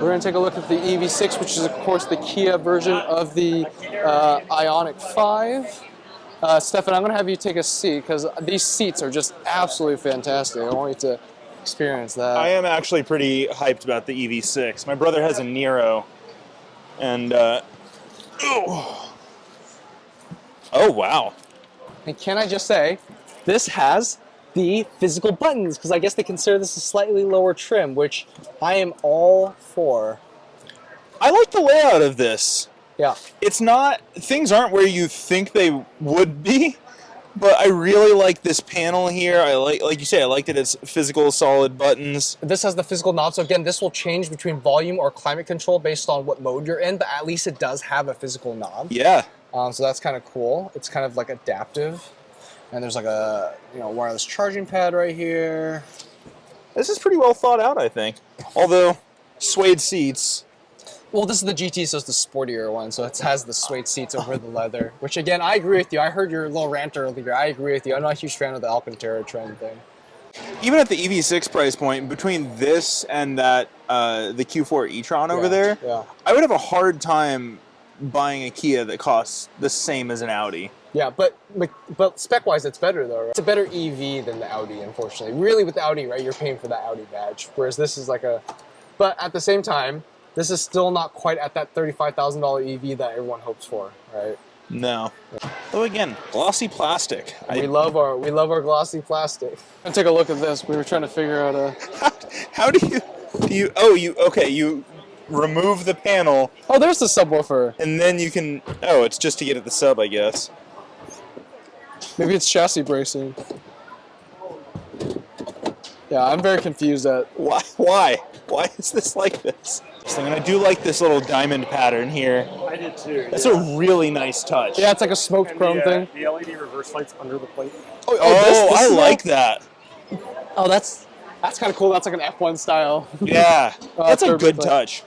We're going to take a look at the EV6, which is, of course, the Kia version of the Ioniq 5. Steffan, I'm going to have you take a seat because these seats are just absolutely fantastic. I want you to experience that. I am actually pretty hyped about the EV6. My brother has a Nero, and oh wow! And can I just say, this has the physical buttons because I guess they consider this a slightly lower trim, which I am all for. I like the layout of this. Yeah. It's not, things aren't where you think they would be, but I really like this panel here. I like you say, I like that it's physical solid buttons. This has the physical knob, so again, this will change between volume or climate control based on what mode you're in, but at least it does have a physical knob. Yeah. So that's kind of cool. It's kind of like adaptive. And there's like a wireless charging pad right here. This is pretty well thought out, I think. Although, suede seats. Well, this is the GT, so it's the sportier one, so it has the suede seats over the leather. Which again, I agree with you. I heard your little rant earlier. I agree with you. I'm not a huge fan of the Alcantara trend thing. Even at the EV6 price point, between this and that the Q4 e-tron over there, I would have a hard time buying a Kia that costs the same as an Audi. Yeah, but spec-wise, it's better though, right? It's a better EV than the Audi, unfortunately. Really, with the Audi, right, you're paying for that Audi badge, whereas this is like a... But at the same time, this is still not quite at that $35,000 EV that everyone hopes for, right? No. Though again, glossy plastic. We love our glossy plastic. And take a look at this. We were trying to figure out a... How do you... Okay, you remove the panel. Oh, there's the subwoofer. And then you can... Oh, it's just to get at the sub, I guess. Maybe it's chassis bracing. Yeah, I'm very confused at... Why? Why is this like this? And I do like this little diamond pattern here. I did too. That's a really nice touch. Yeah, it's like a smoked chrome thing. The LED reverse lights under the plate. Oh, I like that. Oh, that's kind of cool. That's like an F1 style. Yeah, that's a good touch.